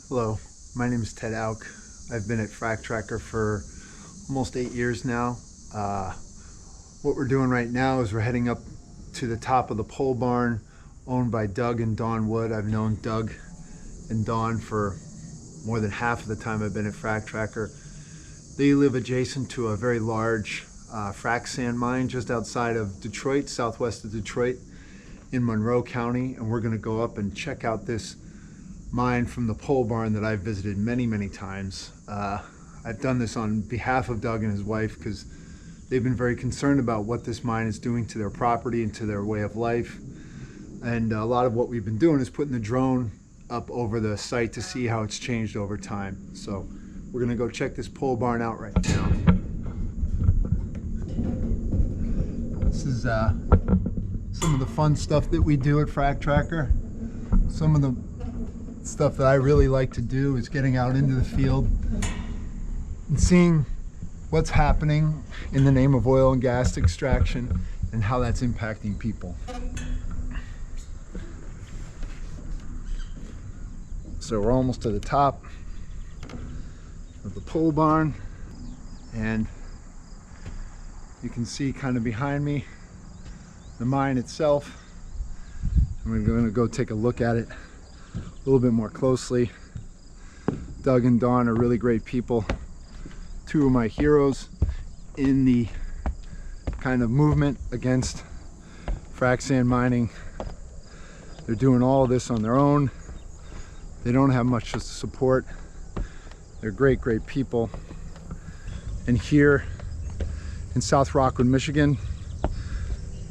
Hello, my name is Ted Auk. I've been at Frac Tracker for almost 8 years now. What we're doing right now is we're heading up to the top of the pole barn owned by Doug and Dawn Wood. I've known Doug and Dawn for more than half of the time I've been at Frac Tracker. They live adjacent to a very large frac sand mine just outside of Detroit, southwest of Detroit in Monroe County, and we're going to go up and check out this mine from the pole barn that I've visited many times. I've done this on behalf of Doug and his wife because they've been very concerned about what this mine is doing to their property and to their way of life. And a lot of what we've been doing is putting the drone up over the site to see how it's changed over time. So we're gonna go check this pole barn out right now. This is some of the fun stuff that we do at Frac Tracker. Some of the stuff that I really like to do is getting out into the field and seeing what's happening in the name of oil and gas extraction and how that's impacting people. So we're almost to the top of the pole barn, and you can see kind of behind me the mine itself. And we're going to go take a look at it a little bit more closely. Doug and Dawn are really great people, two of my heroes in the kind of movement against frac sand mining. They're doing all of this on their own. They don't have much support. They're great people. And here in South Rockwood, Michigan,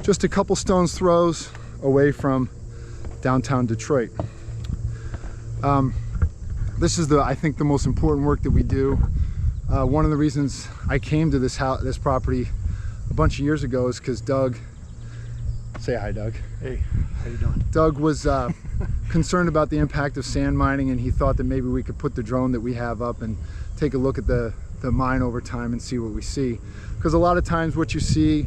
just a couple stones throws away from downtown Detroit. This is I think the most important work that we do. One of the reasons I came to this property a bunch of years ago is because Doug, say hi Doug. Hey, how you doing? Doug was concerned about the impact of sand mining, and he thought that maybe we could put the drone that we have up and take a look at the mine over time and see what we see. Because a lot of times what you see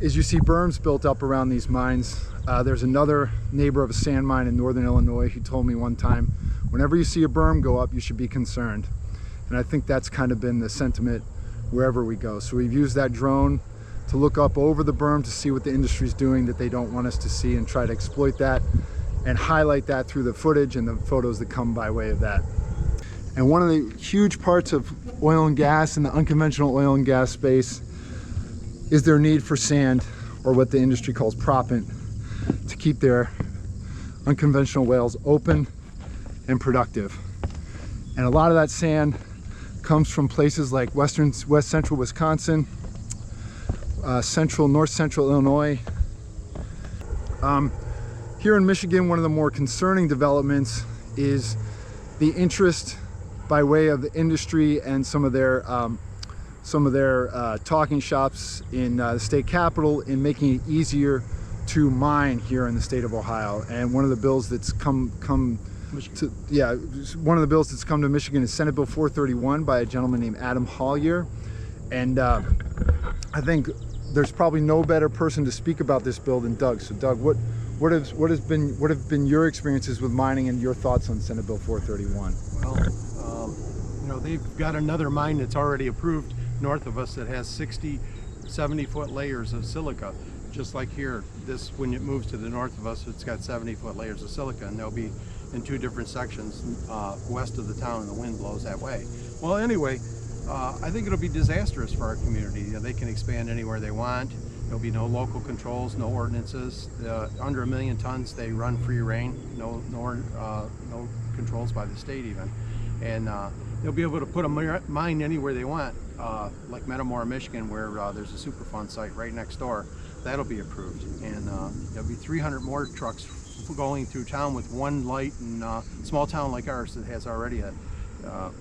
is you see berms built up around these mines. There's another neighbor of a sand mine in northern Illinois who told me one time, whenever you see a berm go up, you should be concerned. And I think that's kind of been the sentiment wherever we go. So we've used that drone to look up over the berm to see what the industry's doing that they don't want us to see, and try to exploit that and highlight that through the footage and the photos that come by way of that. And one of the huge parts of oil and gas and the unconventional oil and gas space is their need for sand, or what the industry calls proppant, to keep their unconventional wells open and productive. And a lot of that sand comes from places like west central Wisconsin, north central Illinois. Here in Michigan, one of the more concerning developments is the interest by way of the industry and some of their talking shops in the state capitol in making it easier to mine here in the state of Ohio. And one of the bills that's come to Michigan is Senate Bill 431 by a gentleman named Adam Hollier. And I think there's probably no better person to speak about this bill than Doug. So Doug, what have been your experiences with mining and your thoughts on Senate Bill 431? Well, they've got another mine that's already approved north of us that has 70-foot layers of silica. Just like here, when it moves to the north of us, it's got 70-foot layers of silica, and they'll be in two different sections west of the town, and the wind blows that way. Well, anyway, I think it'll be disastrous for our community. They can expand anywhere they want. There'll be no local controls, no ordinances. Under 1 million tons, they run free reign. No controls by the state even. And they'll be able to put a mine anywhere they want, like Metamora, Michigan, where there's a Superfund site right next door. That'll be approved, and there'll be 300 more trucks going through town with one light. And small town like ours that has already a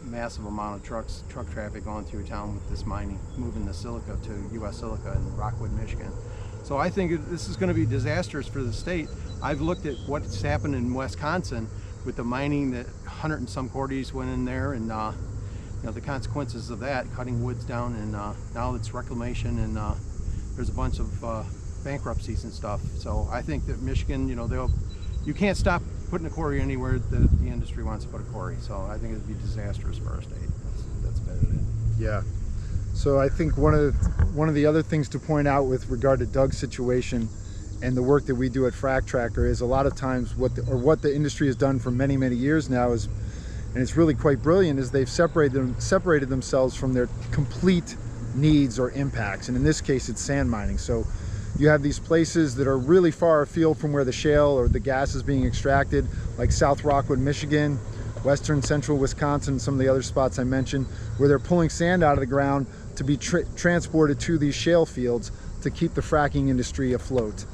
massive amount of truck traffic going through town with this mining, moving the silica to US Silica in Rockwood, Michigan. So I think this is going to be disastrous for the state. I've looked at what's happened in Wisconsin with the mining, that 100 and some quarries went in there, and the consequences of that, cutting woods down, and now it's reclamation, and there's a bunch of bankruptcies and stuff. So I think that Michigan, you can't stop putting a quarry anywhere that the industry wants to put a quarry. So I think it'd be disastrous for our state. That's about it. Yeah. So I think one of the other things to point out with regard to Doug's situation and the work that we do at Frac Tracker is a lot of times what the industry has done for many years now is, and it's really quite brilliant, is they've separated themselves from their complete needs or impacts. And in this case, it's sand mining. So you have these places that are really far afield from where the shale or the gas is being extracted, like South Rockwood, Michigan, western central Wisconsin, some of the other spots I mentioned, where they're pulling sand out of the ground to be transported to these shale fields to keep the fracking industry afloat.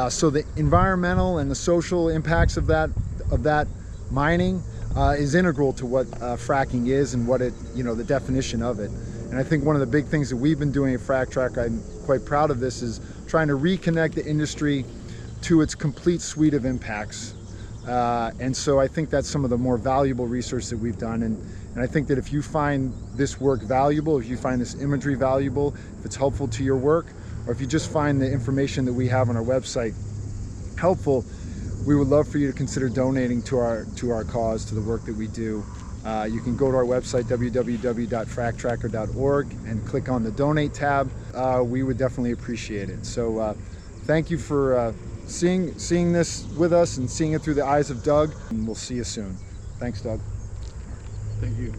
So the environmental and the social impacts of that mining is integral to what fracking is and what the definition of it. And I think one of the big things that we've been doing at Frac Track, I'm quite proud of this, is trying to reconnect the industry to its complete suite of impacts. And so I think that's some of the more valuable research that we've done. And I think that if you find this work valuable, if you find this imagery valuable, if it's helpful to your work, or if you just find the information that we have on our website helpful, we would love for you to consider donating to our cause, to the work that we do. You can go to our website, www.fractracker.org, and click on the donate tab. We would definitely appreciate it. So thank you for seeing this with us and seeing it through the eyes of Doug, and we'll see you soon. Thanks, Doug. Thank you.